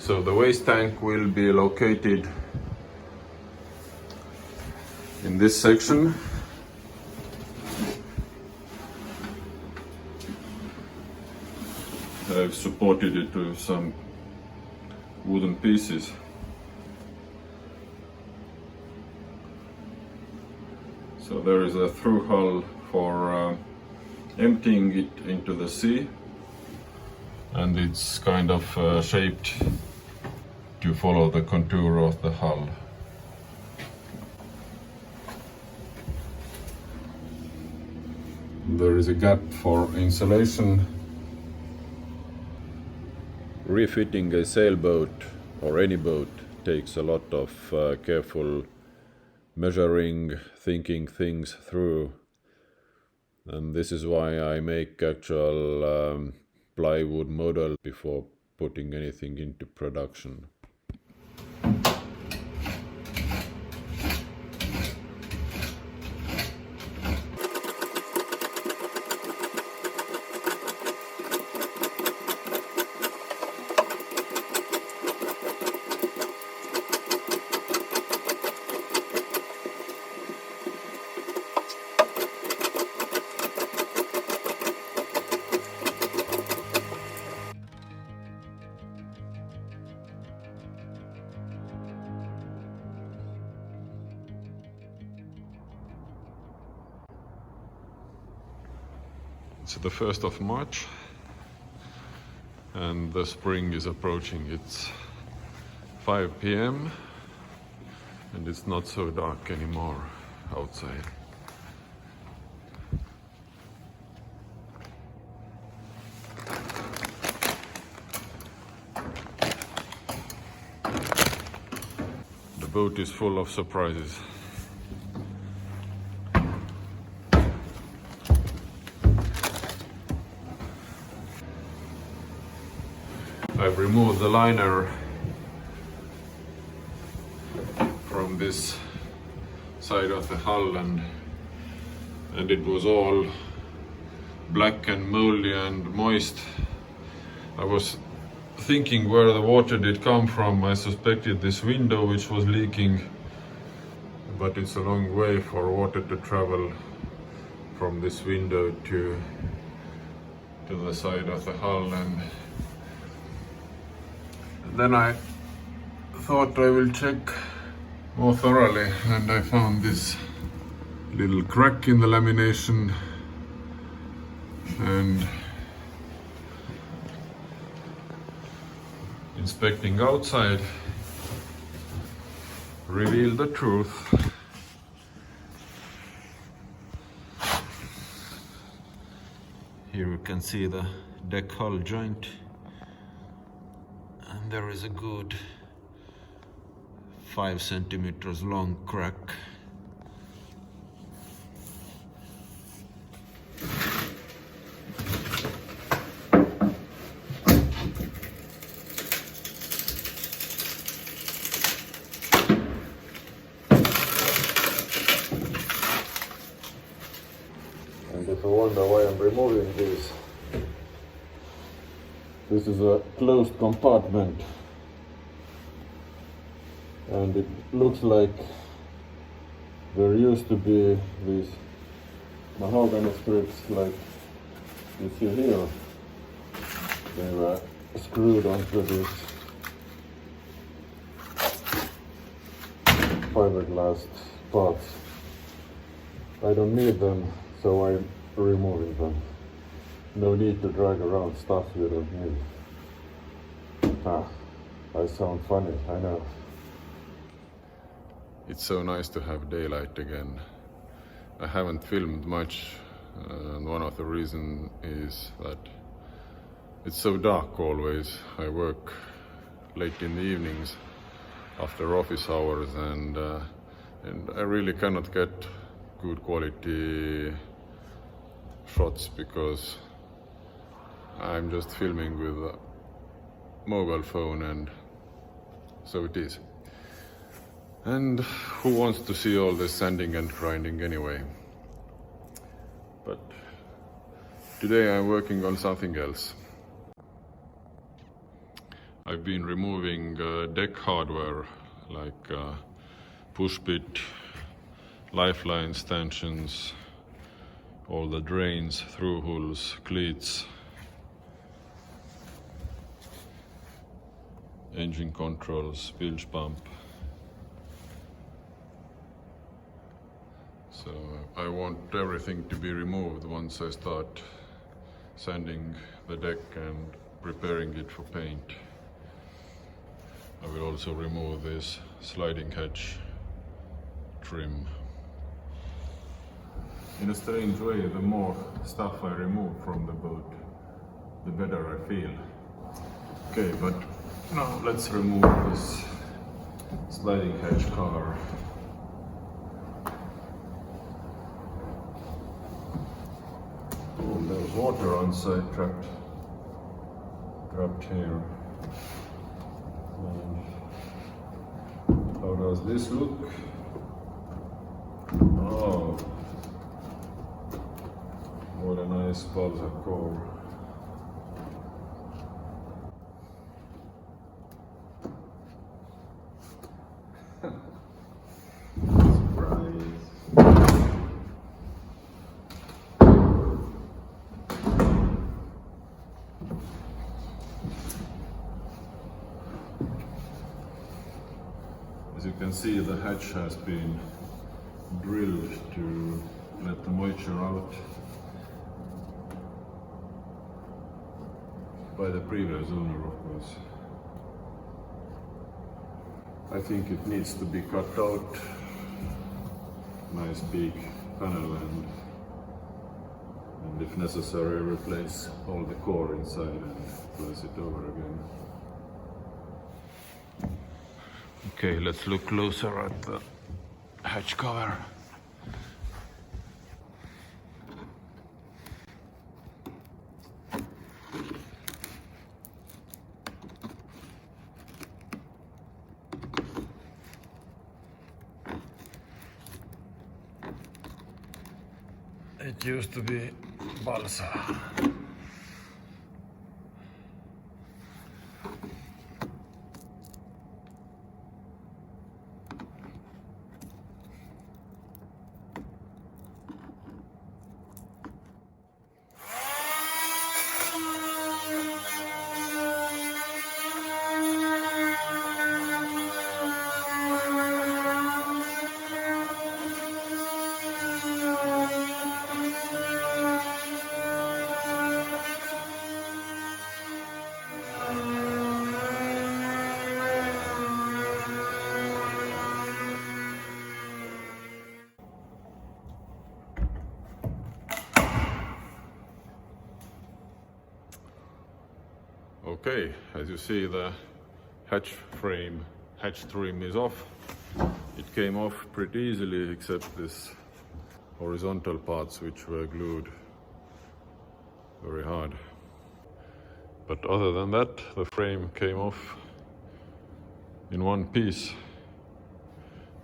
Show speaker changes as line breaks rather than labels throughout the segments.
So the waste tank will be located in this section. I've supported it with some wooden pieces. So there is a through hull for emptying it into the sea, and it's kind of shaped to follow the contour of the hull. There is a gap for insulation. Refitting a sailboat or any boat takes a lot of careful measuring, thinking things through, and this is why I make actual plywood model before putting anything into production. It's the 1st of March and the spring is approaching. It's 5 p.m. and it's not so dark anymore outside. The boat is full of surprises. I've removed the liner from this side of the hull, and it was all black and moldy and moist. I was thinking where the water did come from. I suspected this window which was leaking, but it's a long way for water to travel from this window to the side of the hull. And then I thought I will check more thoroughly, and I found this little crack in the lamination, and inspecting outside revealed the truth. Here you can see the deck hull joint, and there is a good 5 centimeters long crack. And if you wonder why I'm removing these, this is a closed compartment, and it looks like there used to be these mahogany strips like you see here. They were screwed onto these fiberglass parts. I don't need them, so I'm removing them. No need to drag around stuff you don't need. I sound funny, I know. It's so nice to have daylight again. I haven't filmed much, and one of the reasons is that it's so dark always. I work late in the evenings after office hours, and I really cannot get good quality shots because I'm just filming with a mobile phone, and so it is. And who wants to see all this sanding and grinding anyway? But today I'm working on something else. I've been removing deck hardware like push bit, lifeline stanchions, all the drains, through hulls, cleats, engine controls, bilge pump. So I want everything to be removed once I start sanding the deck and preparing it for paint. I will also remove this sliding hatch trim. In a strange way, the more stuff I remove from the boat, the better I feel. Okay, but now let's remove this sliding hatch cover. Oh, there's water on side trapped here. And how does this look? Oh, what a nice balsa core. As you can see, the hatch has been drilled to let the moisture out by the previous owner, of course. I think it needs to be cut out. Nice big panel, and if necessary replace all the core inside and place it over again. Okay, let's look closer at the hatch cover. It used to be balsa. Okay, as you see, the hatch trim is off. It came off pretty easily, except this horizontal parts which were glued very hard. But other than that, the frame came off in one piece,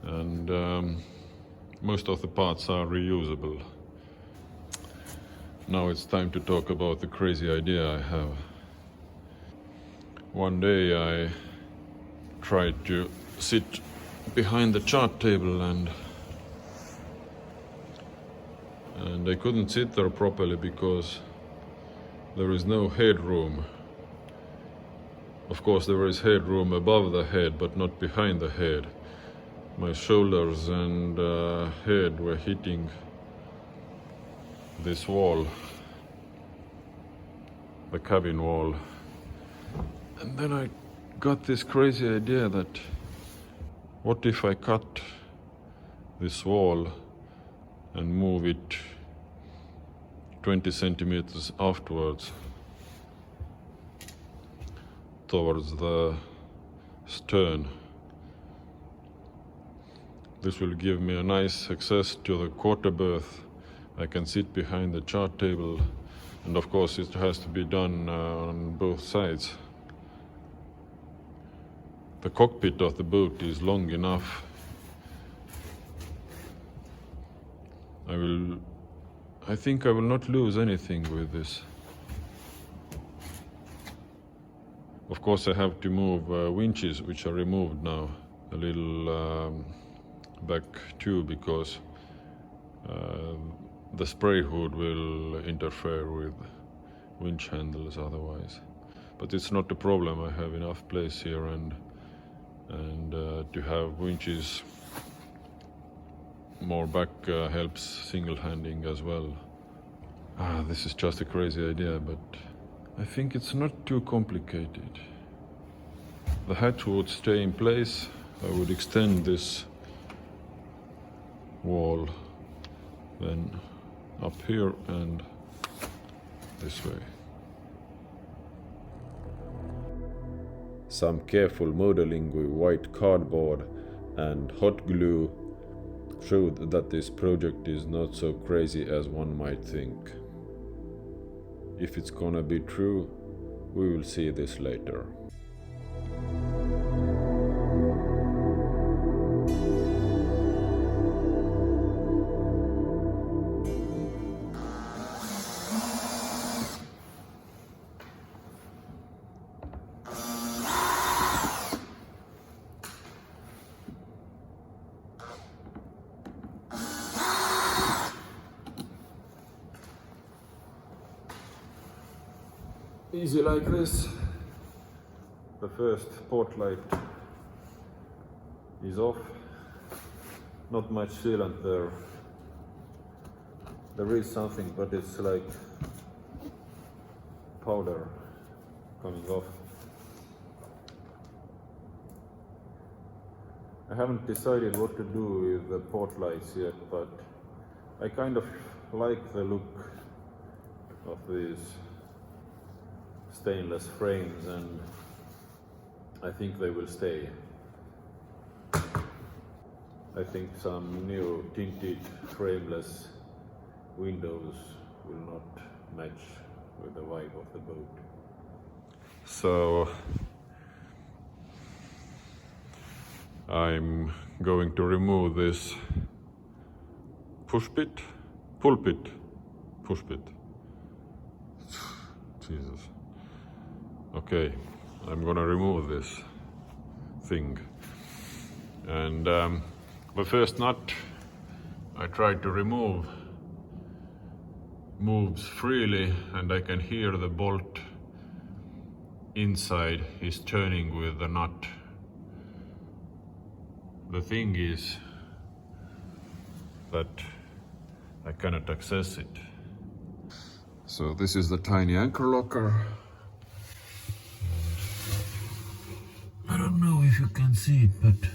and most of the parts are reusable. Now it's time to talk about the crazy idea I have. One day I tried to sit behind the chart table and I couldn't sit there properly because there is no headroom. Of course there is headroom above the head, but not behind the head. My shoulders and head were hitting this wall, the cabin wall. And then I got this crazy idea that what if I cut this wall and move it 20 centimeters afterwards towards the stern. This will give me a nice access to the quarter berth. I can sit behind the chart table, and of course it has to be done on both sides. The cockpit of the boat is long enough. I think I will not lose anything with this. Of course I have to move winches, which are removed now, a little back too, because the spray hood will interfere with winch handles otherwise. But it's not a problem, I have enough place here, and to have winches more back helps single handing as well. This is just a crazy idea, but I think it's not too complicated. The hatch would stay in place. I would extend this wall then up here and this way.
Some careful modeling with white cardboard and hot glue showed that this project is not so crazy as one might think. If it's gonna be true, we will see this later.
Easy like this. The first port light is off. Not much sealant there. There is something, but it's like powder coming off. I haven't decided what to do with the port lights yet, but I kind of like the look of these stainless frames, and I think they will stay. I think some new tinted frameless windows will not match with the vibe of the boat. So I'm going to remove this pulpit. Jesus. Okay, I'm gonna remove this thing. And the first nut I tried to remove moves freely, and I can hear the bolt inside is turning with the nut. The thing is that I cannot access it. So this is the tiny anchor locker. I don't know if you can see it, but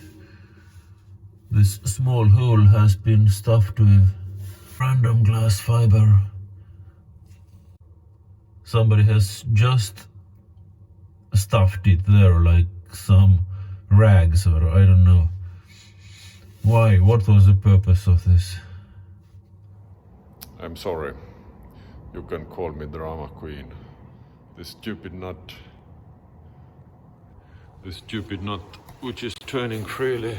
this small hole has been stuffed with random glass fiber. Somebody has just stuffed it there like some rags, or I don't know. Why? What was the purpose of this? I'm sorry. You can call me drama queen. This stupid nut, which is turning freely,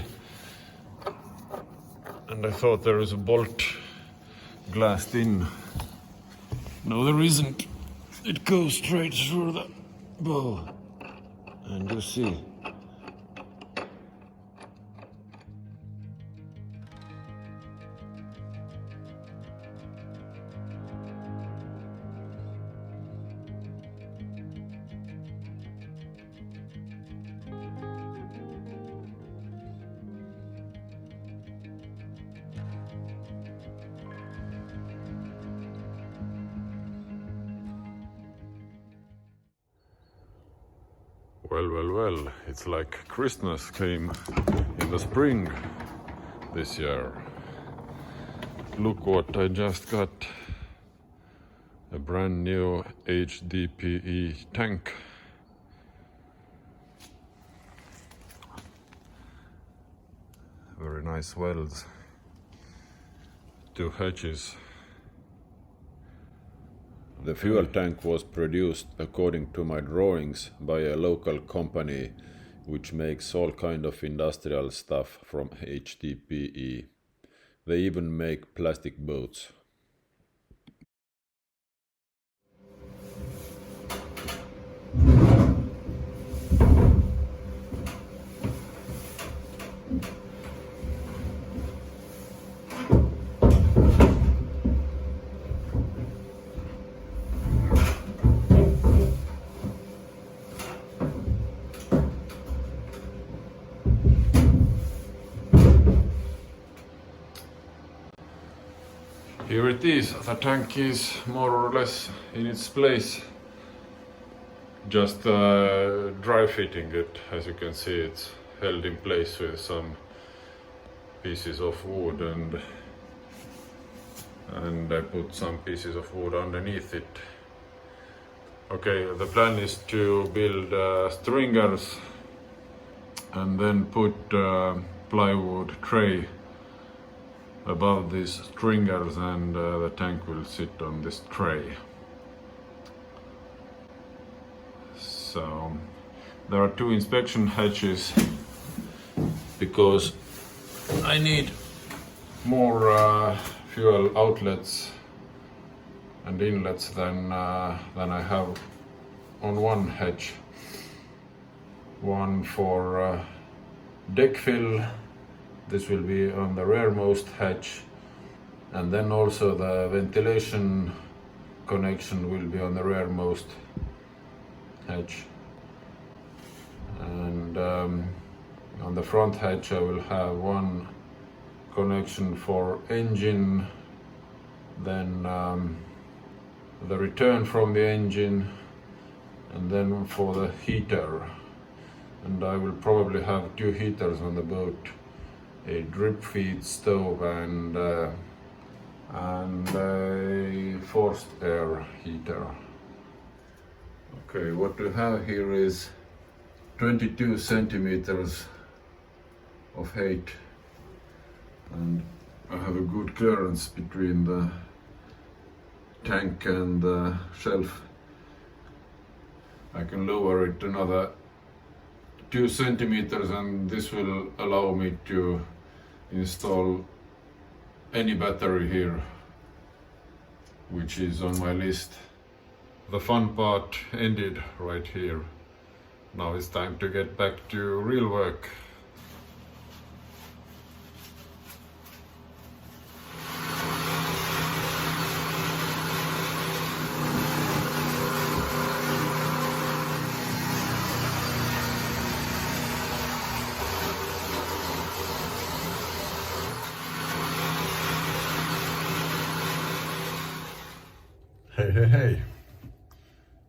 and I thought there is a bolt glassed in. No, there isn't. It goes straight through the bow, and you see. Well, it's like Christmas came in the spring this year. Look what I just got. A brand new HDPE tank. Very nice welds. 2 hatches.
The fuel tank was produced according to my drawings by a local company which makes all kind of industrial stuff from HDPE. They even make plastic boats.
here it is. The tank is more or less in its place. Just dry fitting it. As you can see, it's held in place with some pieces of wood, and I put some pieces of wood underneath it. Okay, the plan is to build stringers and then put plywood tray above these stringers, and the tank will sit on this tray. So there are 2 inspection hatches because I need more fuel outlets and inlets than I have on one hatch. One for deck fill. This will be on the rearmost hatch, and then also the ventilation connection will be on the rearmost hatch. And on the front hatch I will have one connection for engine, then the return from the engine, and then for the heater. And I will probably have 2 heaters on the boat, a drip feed stove and a forced air heater. Okay, what we have here is 22 centimeters of height, and I have a good clearance between the tank and the shelf. I can lower it another 2 centimeters, and this will allow me to install any battery here, which is on my list. The fun part ended right here. Now it's time to get back to real work. Hey.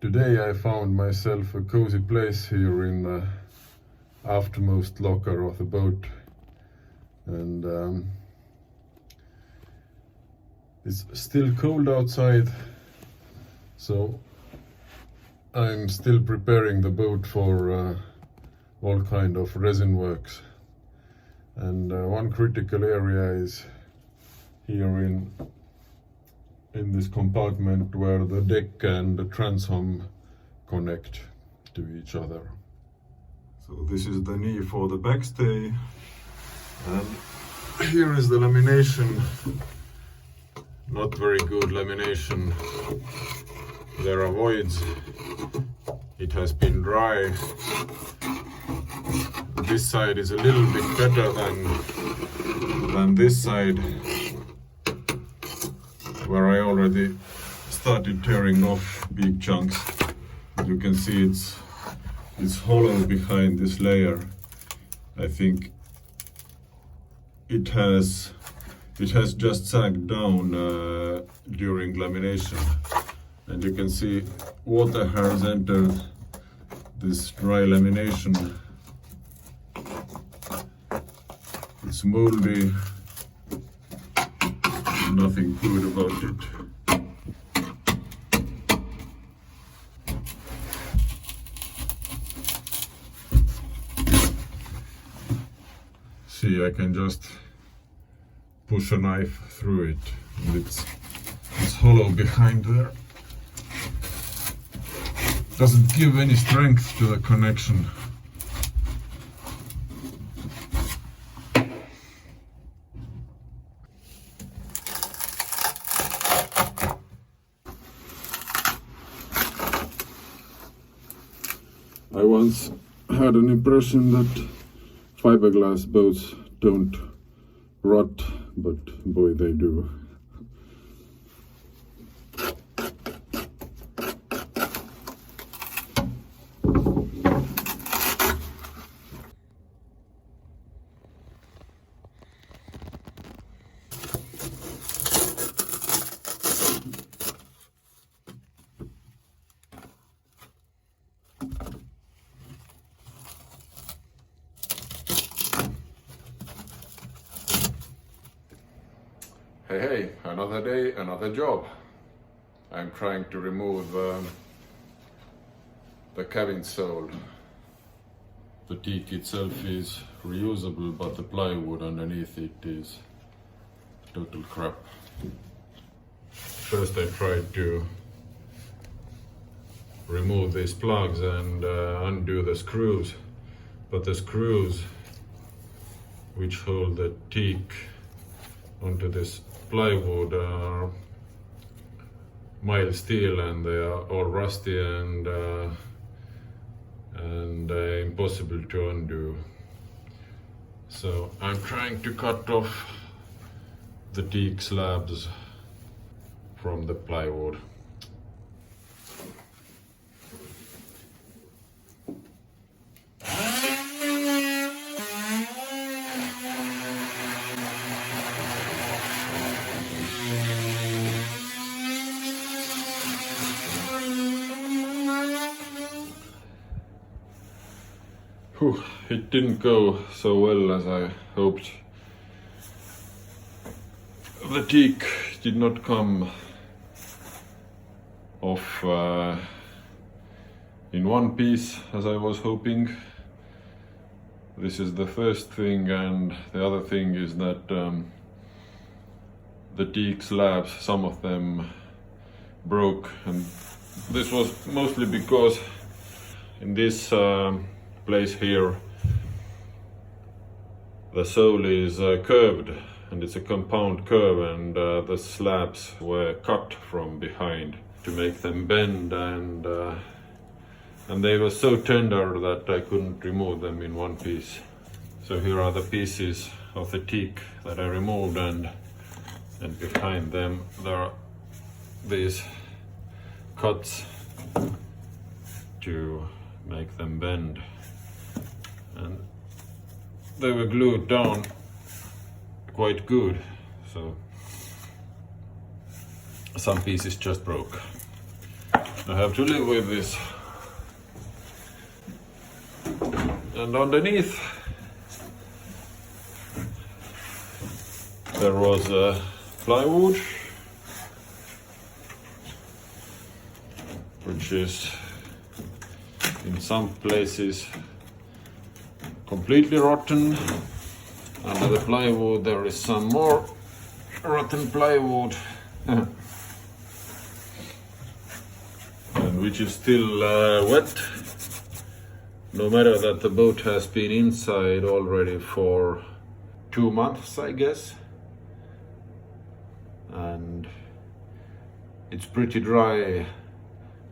Today I found myself a cozy place here in the aftermost locker of the boat, and it's still cold outside, so I'm still preparing the boat for all kind of resin works. And one critical area is here in this compartment where the deck and the transom connect to each other. So this is the knee for the backstay, and here is the lamination. Not very good lamination. There are voids. It has been dry. This side is a little bit better than this side, where I already started tearing off big chunks. As you can see, it's hollow behind this layer. I think it has just sagged down during lamination, and you can see water has entered this dry lamination. It's moldy. Nothing good about it. See, I can just push a knife through it, and it's hollow behind there. Doesn't give any strength to the connection. I once had an impression that fiberglass boats don't rot, but boy, they do. Hey, another day, another job. I'm trying to remove the cabin sole. The teak itself is reusable, but the plywood underneath it is total crap. First I tried to remove these plugs and undo the screws, but the screws which hold the teak onto this plywood are mild steel, and they are all rusty and impossible to undo. So I'm trying to cut off the teak slabs from the plywood. Whew, it didn't go so well as I hoped. The teak did not come off in one piece as I was hoping. This is the first thing, and the other thing is that the teak slabs, some of them broke, and this was mostly because in this place here the sole is curved, and it's a compound curve, and the slabs were cut from behind to make them bend, and they were so tender that I couldn't remove them in one piece. So here are the pieces of the teak that I removed, and behind them there are these cuts to make them bend, and they were glued down quite good, so some pieces just broke. I have to live with this. And underneath there was plywood, which is in some places completely rotten. Under the plywood there is some more rotten plywood and which is still wet, no matter that the boat has been inside already for 2 months, I guess, and it's pretty dry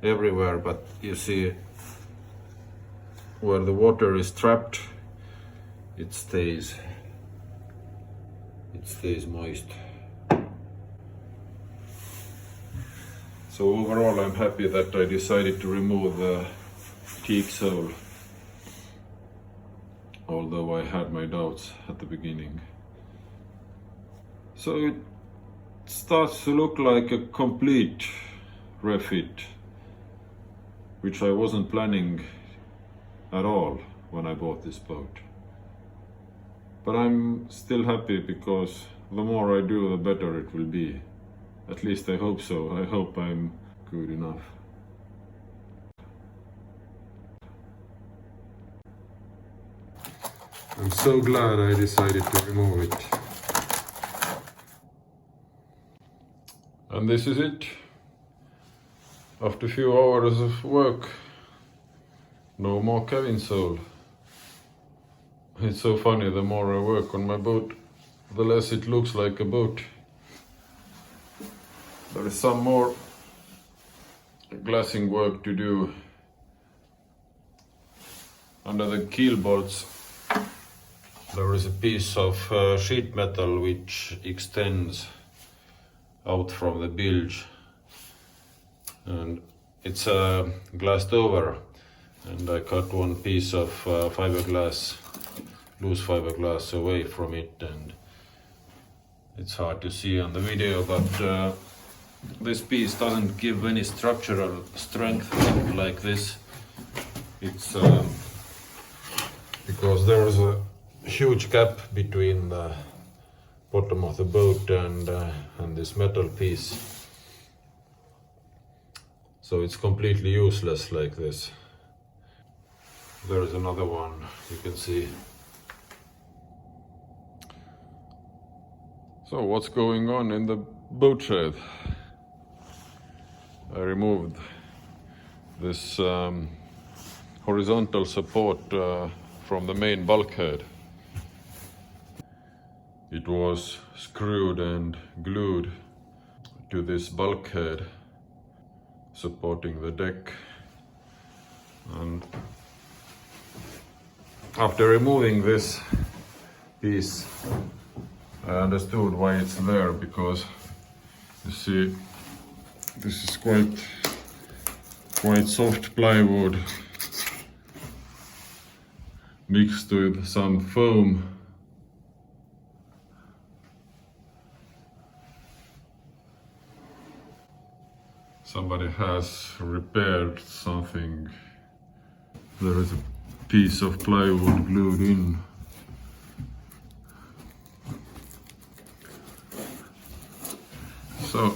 everywhere, but you see where the water is trapped, it stays moist. So overall I'm happy that I decided to remove the teak sole, although I had my doubts at the beginning. So it starts to look like a complete refit, which I wasn't planning at all when I bought this boat. But I'm still happy, because the more I do, the better it will be. At least I hope so. I hope I'm good enough. I'm so glad I decided to remove it. And this is it. After a few hours of work, no more cabin sole. It's so funny, the more I work on my boat, the less it looks like a boat. There is some more glassing work to do. Under the keel bolts there is a piece of sheet metal which extends out from the bilge, and it's glassed over, and I cut one piece of fiberglass, loose fiberglass, away from it, and it's hard to see on the video, but this piece doesn't give any structural strength like this. It's because there is a huge gap between the
bottom of the boat and this metal piece. So it's completely useless like this. There is another one, you can see.
So what's going on in the boat shed? I removed this horizontal support from the main bulkhead. It was screwed and glued to this bulkhead supporting the deck, and after removing this piece I understood why it's there, because you see this is quite soft plywood mixed with some foam. Somebody has repaired something. There is a piece of plywood glued in. So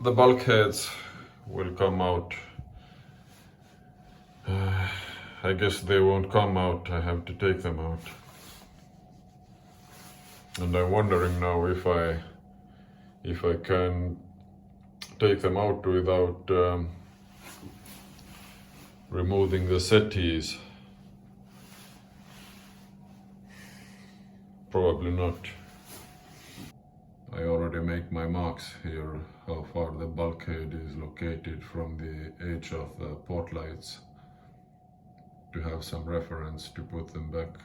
the bulkheads will come out. I guess they won't come out, I have to take them out. And I'm wondering now if I can take them out without removing the settees. Probably not. I already make my marks here, how far the bulkhead is located from the edge of the port lights, to have some reference to put them back.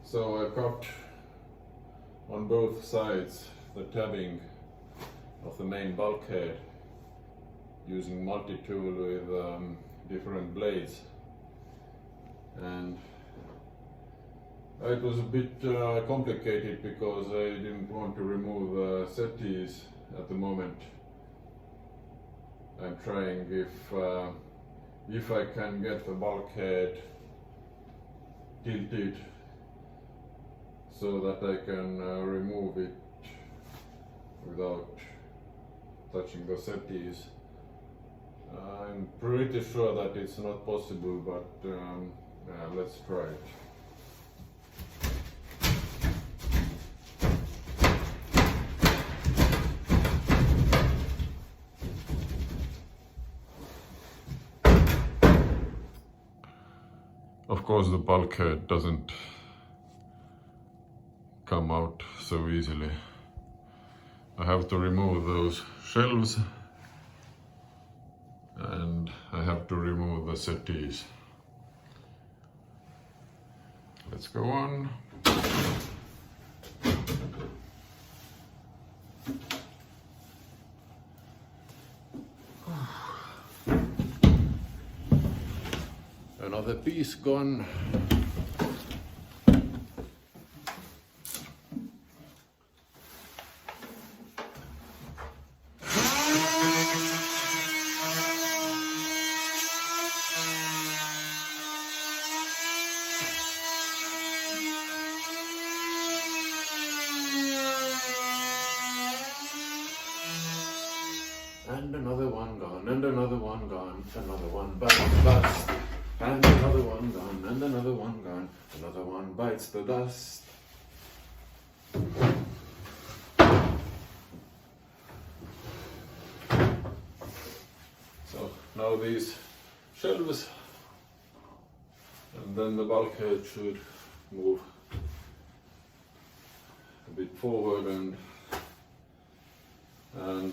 So I cut on both sides the tabbing of the main bulkhead using multi-tool with different blades, and it was a bit complicated because I didn't want to remove settees at the moment. I'm trying if I can get the bulkhead tilted so that I can remove it without touching the settees. I'm pretty sure that it's not possible, but yeah, let's try it. Of course, the bulkhead doesn't come out so easily. I have to remove those shelves and I have to remove the settees. Let's go on. Another piece gone. And another one gone, and another one gone, another one bust, and another one gone, and another one gone, another one bites the dust. So now these shelves, and then the bulkhead should move a bit forward, and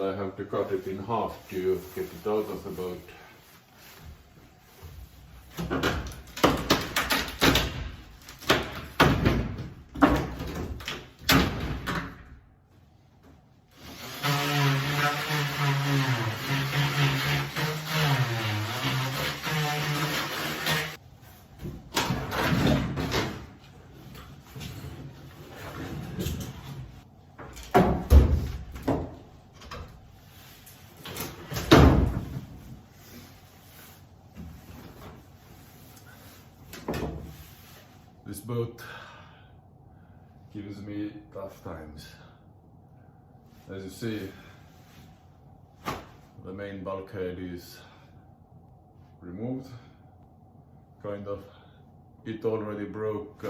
I have to cut it in half to get it out of the boat. This boat gives me tough times. As you see, the main bulkhead is removed, kind of. It already broke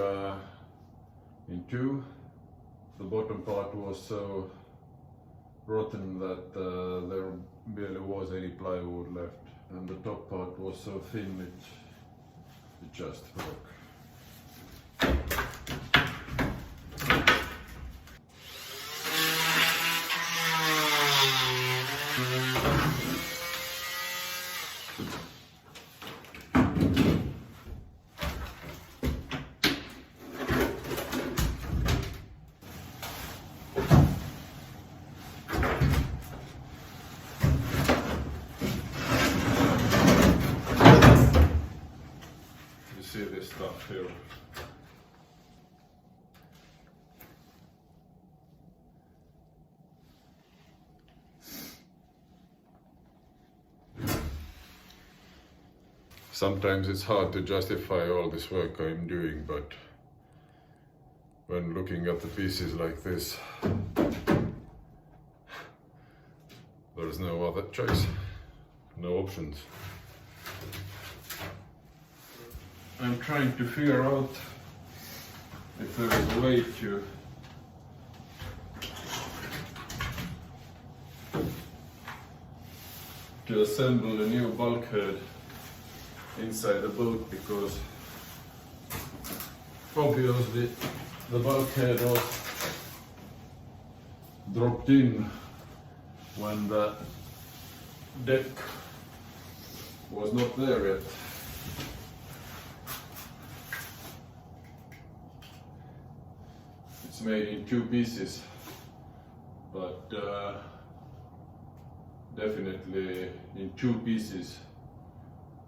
in two. The bottom part was so rotten that there barely was any plywood left, and the top part was so thin it just broke. See this stuff here. Sometimes it's hard to justify all this work I'm doing, but when looking at the pieces like this, there's no other choice, no options. I'm trying to figure out if there is a way to assemble a new bulkhead inside the boat, because obviously the bulkhead was dropped in when the deck was not there yet. It's made in two pieces, but definitely in two pieces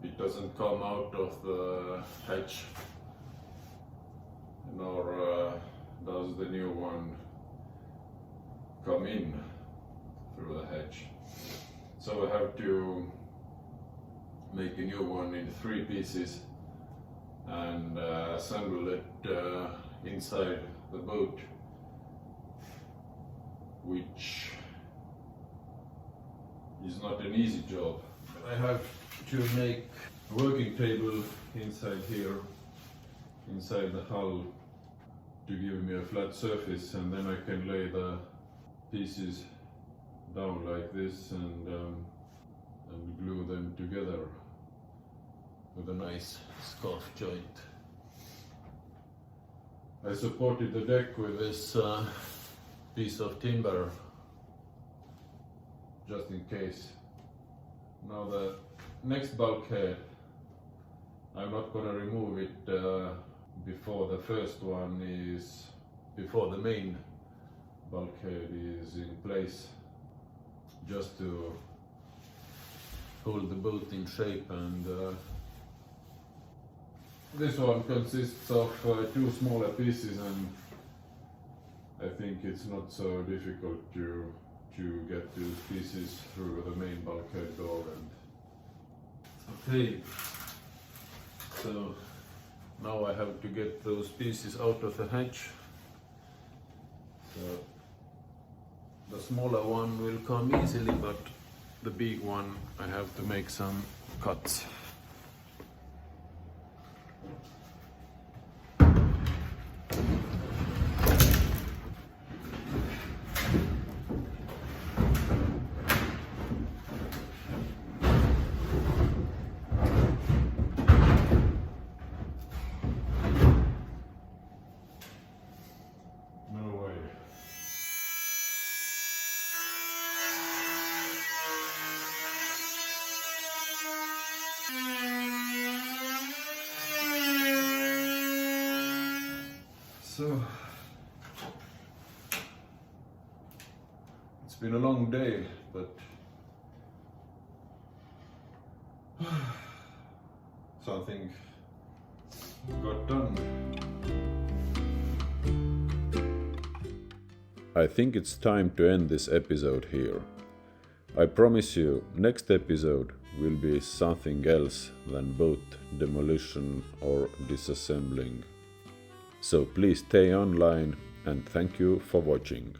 it doesn't come out of the hatch, nor does the new one come in through the hatch. So I have to make a new one in three pieces and assemble it inside the boat, which is not an easy job. I have to make a working table inside here, inside the hull, to give me a flat surface, and then I can lay the pieces down like this and glue them together with a nice scarf joint. I supported the deck with this piece of timber, just in case. Now the next bulkhead, I'm not gonna remove it before the first one is, before the main bulkhead is in place, just to hold the boat in shape. And this one consists of two smaller pieces, and I think it's not so difficult to get these pieces through the main bulkhead door. And okay, so now I have to get those pieces out of the hatch. So the smaller one will come easily, but the big one I have to make some cuts. So it's been a long day, but something got done.
I think it's time to end this episode here. I promise you, next episode will be something else than boat demolition or disassembling. So please stay online and thank you for watching.